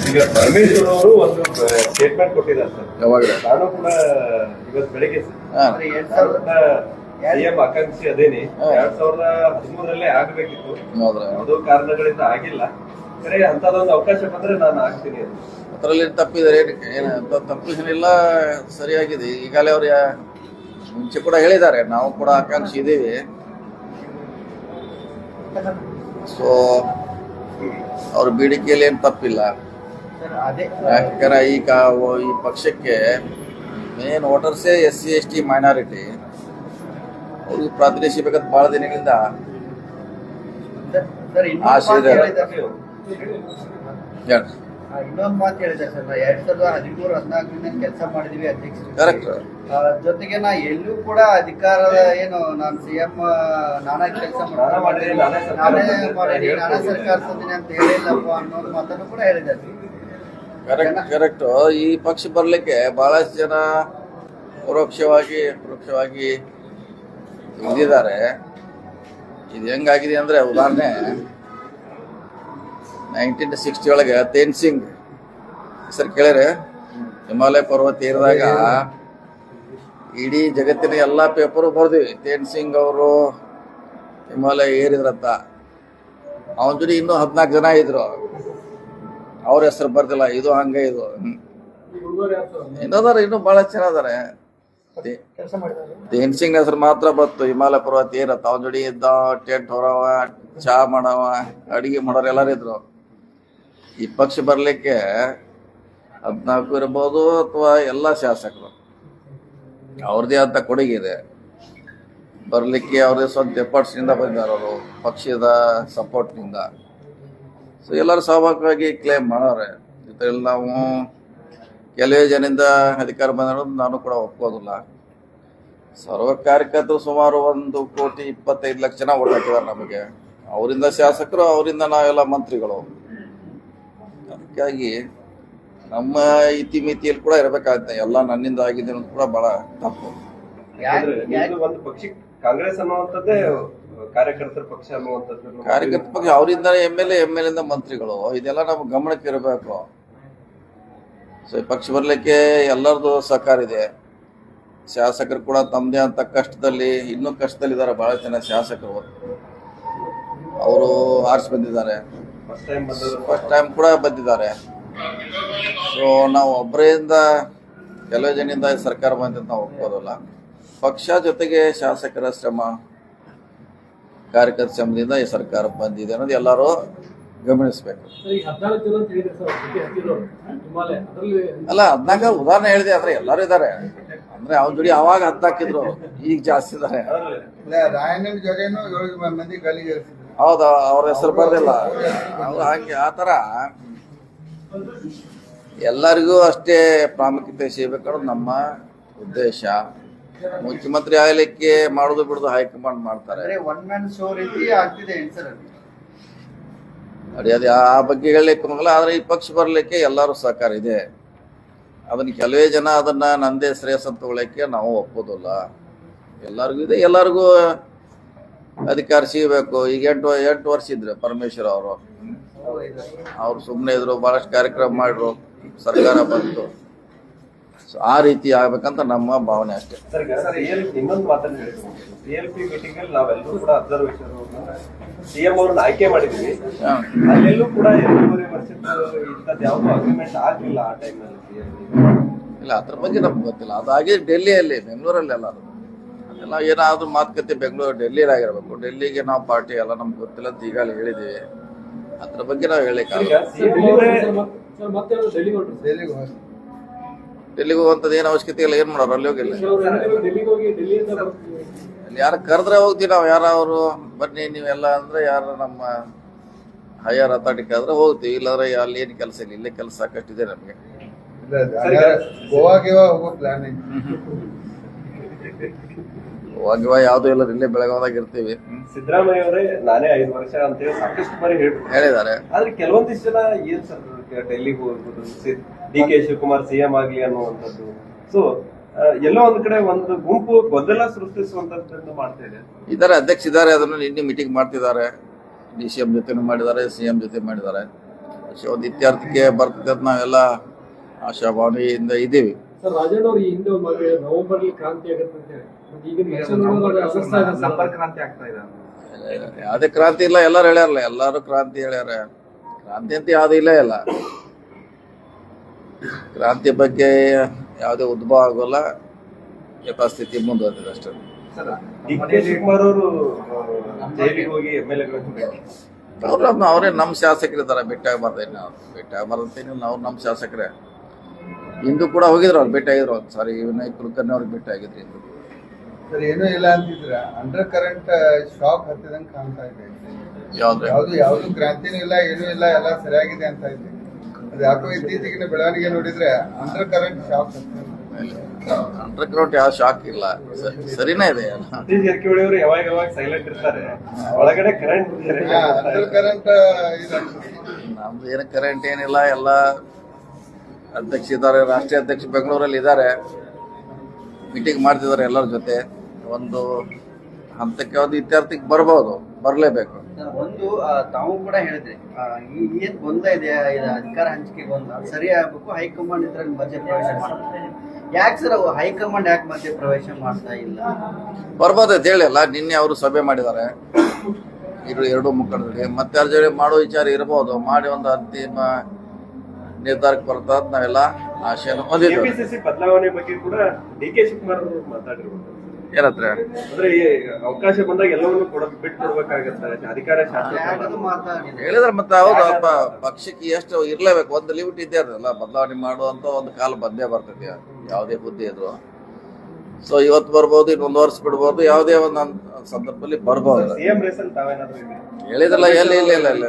ಈಗ ಪರಮೇಶ್ವರ್ ಅವರು ಒಂದು ಸ್ಟೇಟ್ಮೆಂಟ್ ಕೊಟ್ಟಿದ್ದಾರೆ ಸರ್. ಯಾವಾಗ? ನಾನು ಕೂಡ ಇವತ್ತು ಬೆಳಿಗ್ಗೆ ಸಿಎಂ ಆಕಾಂಕ್ಷಿ ಅದೇನಿ 2013 ಆಗ್ಬೇಕಿತ್ತು, ಯಾವುದೋ ಕಾರಣಗಳಿಂದ ಆಗಿಲ್ಲ. ಸರಿ, ಅಂತದೊಂದು ಅವಕಾಶ ಬಂದ್ರೆ ನಾನು ಆಗ್ತೀನಿ ಅಂತ. ಅದರಲ್ಲಿ ತಪ್ಪಿದ್ದಾರೆ, ಏನು ತಪ್ಪಿಸಲಿಲ್ಲ, ಸರಿಯಾಗಿದೆ. ಈಗಾಗಲೇ ಅವ್ರು ಮುಂಚೆ ಕೂಡ ಹೇಳಿದ್ದಾರೆ, ನಾವು ಕೂಡ ಆಕಾಂಕ್ಷಿ ಇದ್ದೀವಿ. ಸೊ ಅವ್ರ ಬೇಡಿಕೆಯಲ್ಲಿ ಏನು ತಪ್ಪಿಲ್ಲ. ಯಾಕಂದ್ರೆ ಈಗ ಈ ಪಕ್ಷಕ್ಕೆ ಮೇನ್ ವೋಟರ್ಸೇ SC ST ಮೈನಾರಿಟಿ. ಅವ್ರಿಗೆ ಪ್ರಾತಿನಿಧ್ಯ ಬೇಕಂತ ಬಹಳ ದಿನಗಳಿಂದ ಆಸೆ ಇದೆ. ಇನ್ನೊಂದು ಮಾತು ಹೇಳಿದೆ ಸರ್, 2013-14 ಕೆಲಸ ಮಾಡಿದೀವಿ ಅಧ್ಯಕ್ಷರು. ಕರೆಕ್ಟ್. ಜೊತೆಗೆ ನಾ ಎಲ್ಲೂ ಕೂಡ ಅಧಿಕಾರದ ಏನು ನಾನು CM ನಾನಾ ಕೆಲಸ ಮಾಡಿದೀನಿ, ನಾನೇ ಸರ್ಕಾರ ತಂದಿನಿ ಅಂತ ಹೇಳಿಲ್ಲಪ್ಪ ಅನ್ನೋ ಮಾತನ್ನು ಕೂಡ ಹೇಳಿದ್ದಾರೆ. ಕರೆಕ್ಟ್. ಈ ಪಕ್ಷ ಬರ್ಲಿಕ್ಕೆ ಬಹಳಷ್ಟು ಜನ ಪರೋಕ್ಷವಾಗಿ ಇದ್ದಿದ್ದಾರೆ. ಇದು ಹೆಂಗಾಗಿದೆ ಅಂದ್ರೆ, ಉದಾಹರಣೆ 1960 ಒಳಗೆ ತೇನ್ ಸಿಂಗ್ ಹೆಸರು ಕೇಳಿದ್ರೆ, ಹಿಮಾಲಯ ಪರ್ವತ ಏರಿದಾಗ ಇಡೀ ಜಗತ್ತಿನ ಎಲ್ಲಾ ಪೇಪರು ಬರ್ದಿವಿ ತೇನ್ ಸಿಂಗ್ ಅವರು ಹಿಮಾಲಯ ಏರಿದ್ರಂತ. ಅವನ ಜೊತೆ ಇನ್ನೂ 14 ಜನ ಇದ್ರು, ಅವ್ರ ಹೆಸರು ಬರ್ದಿಲ್ಲ. ಇದು ಹಂಗೆ, ಇದು ಇನ್ನದಾರ, ಇನ್ನೂ ಬಹಳ ಜನ ಅದಾರೆ. ತೇನ್ ಸಿಂಗ್ ಹೆಸರು ಮಾತ್ರ ಬತ್ತು, ಹಿಮಾಲಯ ಪರ್ವತ ಏರತ್ತ. ಅವನ ಜೋಡಿ ಇದ್ದ, ಟೆಂಟ್ ಹೊರವ, ಚಾ ಮಾಡವ, ಅಡಿಗೆ ಮಾಡೋರು ಎಲ್ಲರೂ ಇದ್ರು. ಈ ಪಕ್ಷ ಬರ್ಲಿಕ್ಕೆ 14 ಇರ್ಬೋದು, ಅಥವಾ ಎಲ್ಲ ಶಾಸಕರು ಅವ್ರದೇ ಆದ ಕೊಡುಗೆ ಇದೆ. ಬರ್ಲಿಕ್ಕೆ ಅವ್ರದೇ ಸ್ವಂತ ಎಫರ್ಟ್ಸ್ ನಿಂದ ಬಂದಿದ್ದಾರೆ, ಅವರು ಪಕ್ಷದ ಸಪೋರ್ಟ್ನಿಂದ. ಸೊ ಎಲ್ಲರೂ ಸ್ವಾಭಾವಿಕವಾಗಿ ಕ್ಲೇಮ್ ಮಾಡೋರೆ. ಇದರಲ್ಲಿ ನಾವು ಕೆಲವೇ ಜನರಿಂದ ಅಧಿಕಾರ ಬಂದಿರೋದು ನಾನು ಕೂಡ ಒಪ್ಕೋದಿಲ್ಲ. ಸರ್ವ ಕಾರ್ಯಕರ್ತರು ಸುಮಾರು 1,25,00,000 ಜನ ಓಟ್ ಹಾಕಿದ್ದಾರೆ ನಮಗೆ. ಅವರಿಂದ ಶಾಸಕರು, ಅವರಿಂದ ನಾವೆಲ್ಲ ಮಂತ್ರಿಗಳು. ಅದಕ್ಕಾಗಿ ನಮ್ಮ ಇತಿಮಿತಿಯಲ್ಲಿ ಕೂಡ ಇರಬೇಕಾಗುತ್ತೆ. ಎಲ್ಲ ನನ್ನಿಂದ ಆಗಿದೆ ಅನ್ನೋದು ಕೂಡ ಬಹಳ ತಪ್ಪು. ಒಂದು ಪಕ್ಷ ಕಾಂಗ್ರೆಸ್ ಅನ್ನುವಂಥದ್ದೇ ಕಾರ್ಯಕರ್ತರ ಪಕ್ಷ ಅನ್ನುವಂಥದ್ದು. ಕಾರ್ಯಕರ್ತರ ಪಕ್ಷ ಅವರಿಂದ MLA ಮಂತ್ರಿಗಳು, ಇದೆಲ್ಲ ನಮ್ಮ ಗಮನಕ್ಕೆ ಇರಬೇಕು. ಸೊ ಈ ಪಕ್ಷ ಬರ್ಲಿಕ್ಕೆ ಎಲ್ಲರದು ಸಹಕಾರ ಇದೆ. ಶಾಸಕರು ಕೂಡ ತಮ್ಮದೇ ಅಂತ ಕಷ್ಟದಲ್ಲಿ, ಇನ್ನೂ ಕಷ್ಟದಲ್ಲಿದ್ದಾರೆ. ಬಹಳ ಜನ ಶಾಸಕರು ಅವರು ಆರಿಸಿ ಬಂದಿದ್ದಾರೆ, ಫಸ್ಟ್ ಟೈಮ್ ಕೂಡ ಬಂದಿದ್ದಾರೆ. ಸೊ ನಾವು ಒಬ್ಬರಿಂದ ಕೆಲವು ಜನಿಂದ ಸರ್ಕಾರ ಬಂದಿದ್ದು ನಾವು ಒಪ್ಕೋದಿಲ್ಲ. ಪಕ್ಷ ಜೊತೆಗೆ ಶಾಸಕರ ಶ್ರಮ, ಕಾರ್ಯಕರ್ತರ ಶ್ರಮದಿಂದ ಈ ಸರ್ಕಾರ ಬಂದಿದೆ ಅನ್ನೋದು ಎಲ್ಲರೂ ಗಮನಿಸಬೇಕು. ಅಲ್ಲ, 14 ಉದಾಹರಣೆ ಹೇಳಿದೆ, ಆದ್ರೆ ಎಲ್ಲರೂ ಇದ್ದಾರೆ. ಅಂದ್ರೆ ಅವ್ನ ಜೋಡಿ ಅವಾಗ 14 ಇದ್ರು, ಈಗ ಜಾಸ್ತಿ ಇದ್ದಾರೆ. ಹೌದಾ, ಅವ್ರ ಹೆಸರು ಬರ್ದಿಲ್ಲ. ಅವ್ರು ಹಂಗೆ ಆ ಥರ ಎಲ್ಲರಿಗೂ ಅಷ್ಟೇ ಪ್ರಾಮುಖ್ಯತೆ ಸಿಗಬೇಕನ್ನೋದು ನಮ್ಮ ಉದ್ದೇಶ. ಮುಖ್ಯಮಂತ್ರಿ ಆಗಲಿಕ್ಕೆ ಮಾಡೋದು ಬಿಡೋದು ಹೈಕಮಾಂಡ್ ಮಾಡ್ತಾರೆ. ನೋಡಿ, ಅದು ಆ ಬಗ್ಗೆ ಹೇಳಲಿಕ್ಕೆ. ಆದ್ರೆ ಈ ಪಕ್ಷ ಬರ್ಲಿಕ್ಕೆ ಎಲ್ಲರೂ ಸಹಕಾರ ಇದೆ. ಅದನ್ನ ಕೆಲವೇ ಜನ ಅದನ್ನ ನಂದೇ ಶ್ರೇಯಸ್ ಅಂತ ತಗೊಳ್ಳಕ್ಕೆ ನಾವು ಒಪ್ಪೋದಿಲ್ಲ. ಎಲ್ಲರಿಗೂ ಇದೆ, ಎಲ್ಲರಿಗೂ ಅಧಿಕಾರ ಸಿಗಬೇಕು. ಈಗ 8 ವರ್ಷ ಇದ್ರು ಪರಮೇಶ್ವರ್ ಅವ್ರು ಸುಮ್ಮನೆ ಇದ್ರು, ಬಹಳಷ್ಟು ಕಾರ್ಯಕ್ರಮ ಮಾಡಿದ್ರು, ಸರ್ಕಾರ ಬಂತು. ಸೊ ಆ ರೀತಿ ಆಗ್ಬೇಕಂತ ನಮ್ಮ ಭಾವನೆ ಅಷ್ಟೇ. ಇನ್ನೊಂದು ಮಾತನ್ನು ಹೇಳಿದ್ರು, CLP ಮೀಟಿಂಗ್ ಅಲ್ಲಿ ನಾವೆಲ್ಲರೂ ಕೂಡ ಅಬ್ಸರ್ವೇಷನ್ CM ಅವ್ರನ್ನ ಆಯ್ಕೆ ಮಾಡಿದ್ವಿ. ಅಲ್ಲೆಲ್ಲೂ ಕೂಡ 2.5 ವರ್ಷದ ಇಂಥದ್ದು ಯಾವ್ದು ಅಗ್ರಿಮೆಂಟ್ ಆಗ್ಲಿಲ್ಲ ಆ ಟೈಮ್ನಲ್ಲಿ. ಇಲ್ಲ, ಅದ್ರ ಬಗ್ಗೆ ನಮ್ಗೆ ಗೊತ್ತಿಲ್ಲ. ಅದಾಗಿ ಡೆಲ್ಲಿಯಲ್ಲಿ, ಬೆಂಗಳೂರಲ್ಲಿ ಎಲ್ಲ ಅದೆಲ್ಲ ಏನಾದ್ರು ಮಾತುಕತೆ ಡೆಲ್ಲಿಯಲ್ಲಿ ಆಗಿರ್ಬೇಕು. ಡೆಲ್ಲಿಗೆ ನಾವು ಪಾರ್ಟಿ ಎಲ್ಲ ನಮ್ಗೆ ಗೊತ್ತಿಲ್ಲ ಅಂತ ಈಗಾಗಲೇ ಹೇಳಿದ್ದೀವಿ. ಅದ್ರ ಬಗ್ಗೆ ನಾವು ಹೇಳಿಕ್ಕಾಗಲ್ಲ. ಡೆಲ್ಲಿಗೆ ಹೋಗುವಂಥದ್ದು ಏನು ಅವಶ್ಯಕತೆ ಇಲ್ಲ. ಏನ್ ಮಾಡೋರು, ಅಲ್ಲಿ ಹೋಗಿಲ್ಲ. ಅಲ್ಲಿ ಯಾರು ಕರೆದ್ರೆ ಹೋಗ್ತೀವಿ ನಾವು. ಯಾರು ಅವರು ಬನ್ನಿ ನೀವೆಲ್ಲ ಅಂದ್ರೆ, ಯಾರು ನಮ್ಮ ಹೈಯರ್ ಅಥಾರಿಟಿ ಆದ್ರೆ ಹೋಗ್ತೀವಿ. ಇಲ್ಲಾಂದ್ರೆ ಅಲ್ಲಿ ಏನು ಕೆಲಸ ಇಲ್ಲ, ಇಲ್ಲೇ ಕೆಲಸ ಸಾಕಷ್ಟಿದೆ ನಮಗೆ. ಹೋಗುವ ಯಾವ್ದು ಇಲ್ಲ, ಇಲ್ಲೇ ಬೆಳಗಾವದಾಗ ಇರ್ತೀವಿ. ಸಿದ್ದರಾಮಯ್ಯ ಅವರೇ ನಾನೇ 5 ವರ್ಷ ಅಂತೇಳಿ ಸಾಕಷ್ಟು ಬಾರಿ ಹೇಳಿದ್ದಾರೆ. ಆದ್ರೆ ಕೆಲವೊಂದಿಷ್ಟು ಜನ ಏನ್ ಸರ್ ಡೆಲ್ಲಿಗೆ ಹೋಗ್ಬೋದು, DK ಶಿವಕುಮಾರ್ CM ಆಗ್ಲಿ ಅನ್ನುವಂಥದ್ದು. ಸೊ ಎಲ್ಲೋ ಒಂದ್ ಕಡೆ ಒಂದು ಗುಂಪು ಗೊಂದಲ ಸೃಷ್ಟಿಸುವಂತದ್ದು ಮಾಡ್ತಾ ಇದೆ. ಇದಾರೆ, ಅಧ್ಯಕ್ಷ ಇದ್ದಾರೆ, ಅದನ್ನು ನಿನ್ನೆ ಮೀಟಿಂಗ್ ಮಾಡ್ತಿದ್ದಾರೆ. DCM ಜೊತೆ ಮಾಡಿದ್ದಾರೆ, CM ಜೊತೆ ಮಾಡಿದ್ದಾರೆ. ಒಂದು ಇತ್ಯರ್ಥಕ್ಕೆ ಬರ್ತದೆ ಅಂತ ನಾವೆಲ್ಲ ಆಶಾಭಾವನೆಯಿಂದ ಇದ್ದೀವಿ. ಸರ್ ರಾಜಣ್ಣ ಅವರು ಈ ಹಿಂದೆ ನವೆಂಬರ್ ಕ್ರಾಂತಿ ಆಗುತ್ತೆ ಅಂತ ಹೇಳಿ ಈಗ ಸಂಪರ್ಕ ಕ್ರಾಂತಿ ಆಗ್ತಾ ಇದೆ. ಯಾವುದೇ ಕ್ರಾಂತಿ ಇಲ್ಲ, ಎಲ್ಲರೂ ಹೇಳ್ಯಾರಲ್ಲ, ಎಲ್ಲರೂ ಕ್ರಾಂತಿ ಹೇಳ್ಯಾರ. ಕ್ರಾಂತಿ ಅಂತ ಯಾವ್ದು ಇಲ್ಲ ಇಲ್ಲ. ಕ್ರಾಂತಿ ಬಗ್ಗೆ ಯಾವುದೇ ಉದ್ಭವ ಆಗೋಲ್ಲ, ಯಥಾಸ್ಥಿತಿ ಮುಂದುವರೆದಿದೆ ಅಷ್ಟೇ. ಡಿ.ಕೆ. ಶಿವಕುಮಾರ್ ಅವರು ಜೈಲಿಗೆ ಹೋಗಿ MLA ಅವರೇ ನಮ್ಮ ಶಾಸಕರಿದ್ದಾರೆ, ಭೇಟಿಯಾಗಿ ಬರ್ತೇನೆ ನಾವು, ಭೇಟಿಯಾಗಿ ಬರ್ತೇನೆ ನಾವು, ನಮ್ಮ ಶಾಸಕರೇ. ಇಂದು ಕೂಡ ಹೋಗಿದ್ರು ಅವ್ರು, ಭೇಟಿ ಆಗಿದ್ರು ಸಾರಿ ವಿನಯ್ ಕುಲಕರ್ಣಿ ಅವ್ರಿಗೆ ಭೇಟಿ ಆಗಿದ್ರು ಇಂದು. ಸರ್ ಏನೂ ಇಲ್ಲ ಅಂತಿದ್ರ, ಅಂಡರ್ ಕರೆಂಟ್ ಶಾಕ್ ಹತ್ತಿದಂಗೆ ಕಾಣ್ತಾ ಇದೆ. ಯಾವ್ದು ಕ್ರಾಂತಿನೂ ಇಲ್ಲ, ಏನೂ ಇಲ್ಲ, ಎಲ್ಲ ಸರಿಯಾಗಿದೆ ಅಂತ ಇದೆ. ಅದು ಯಾಕೋ ಇತ್ತೀಚೆಗಿನ ಬೆಳವಣಿಗೆ ನೋಡಿದ್ರೆ under current shock under current ಯಾವ ಶಾಕ್ ಇಲ್ಲ, ಸರಿನೇ ಇದೆ. ಸತೀಶ್ ಜಾರಕಿಹೊಳಿ ಅವರು ಯಾವಾಗ ಸೈಲೆಂಟ್ ಇರ್ತಾರೆ, ಒಳಗಡೆ ಕರೆಂಟ್ ಅಂಡರ್ ಕರೆಂಟ್ ನಮ್ದು ಏನು ಕರೆಂಟ್ ಏನಿಲ್ಲ. ಎಲ್ಲ ಅಧ್ಯಕ್ಷ ಇದ್ದಾರೆ, ರಾಷ್ಟ್ರೀಯ ಅಧ್ಯಕ್ಷ ಬೆಂಗಳೂರಲ್ಲಿ ಇದ್ದಾರೆ, ಮೀಟಿಂಗ್ ಮಾಡ್ತಿದ್ದಾರೆ ಎಲ್ಲರ ಜೊತೆ. ಒಂದು ಹಂತಕ್ಕೆ ಒಂದು ಇತ್ಯರ್ಥಕ್ಕೆ ಬರ್ಬೋದು, ಬರಲೇಬೇಕು. ಒಂದು ತಾವು ಕೂಡ ಹೇಳಿದ್ರಿ, ಏನ್ ಗೊಂದ ಇದೆ ಅಧಿಕಾರ ಹಂಚಿಕೆ ಗೊಂದ ಸರಿ ಆಗ್ಬೇಕು, ಹೈಕಮಾಂಡ್ ಇದ್ರಲ್ಲಿ ಮಧ್ಯ ಪ್ರವೇಶ ಮಾಡ್ತಾರೆ. ಯಾಕೆ ಸರ್ ಹೈಕಮಾಂಡ್ ಯಾಕೆ ಮಧ್ಯ ಪ್ರವೇಶ ಮಾಡ್ತಾ ಇಲ್ಲ? ಬರ್ಬೋದು ಅಂತ ಹೇಳಿಲ್ಲ. ನಿನ್ನೆ ಅವರು ಸಭೆ ಮಾಡಿದ್ದಾರೆ ಎರಡು ಮುಖಂಡರಿಗೆ, ಮತ್ತೆ ಅದ್ರ ಜೊತೆ ಮಾಡೋ ವಿಚಾರ ಇರ್ಬೋದು, ಮಾಡಿ ಒಂದು ಅಂತಿಮ ನಿರ್ಧಾರಕ್ಕೆ ಬರ್ತಾ ನಾವೆಲ್ಲ ಆಶೆಯನ್ನು ಹೊಂದಿದ್ದೇವೆ. ಕೆಪಿಸಿಸಿ ಬದಲಾವಣೆ ಬಗ್ಗೆ ಕೂಡ ಡಿ.ಕೆ. ಶಿವಕುಮಾರ್ ಅವರು ಮಾತಾಡಿರ್ಬೋದು. ಏನತ್ರ ಅಂದ್ರೆ ಈ ಅವಕಾಶ ಬಂದಾಗ ಎಲ್ಲವನ್ನೂ ಬಿಟ್ಕೊಡ್ಬೇಕಾಗತ್ತೆ, ಅಧಿಕಾರ ಹೇಳಿದ್ರೆ ಮತ್ತೆ ಹೌದು, ಪಕ್ಷಕ್ಕೆ ಎಷ್ಟು ಇರ್ಲೇಬೇಕು, ಒಂದು ಲಿಮಿಟ್ ಇದ್ದೇ ಇರ್ತದಲ್ಲ. ಬದಲಾವಣೆ ಮಾಡುವಂತ ಒಂದು ಕಾಲ ಬಂದೇ ಬರ್ತದೆ ಯಾವುದೇ ಬುದ್ಧಿ ಇದ್ರು. ಸೊ ಇವತ್ತು ಬರ್ಬೋದು, ಇನ್ನೊಂದು ವರ್ಷ ಬಿಡ್ಬೋದು, ಯಾವುದೇ ಒಂದು ಸಂದರ್ಭದಲ್ಲಿ ಬರ್ಬೋದು. ಸಿಎಂ ರೇಸಲ್ಲಿ ತಾವೇನಾದ್ರೂ ಹೇಳಿದ್ರಲ್ಲ, ಎಲ್ಲಿ ಇಲ್ಲ ಇಲ್ಲ ಇಲ್ಲ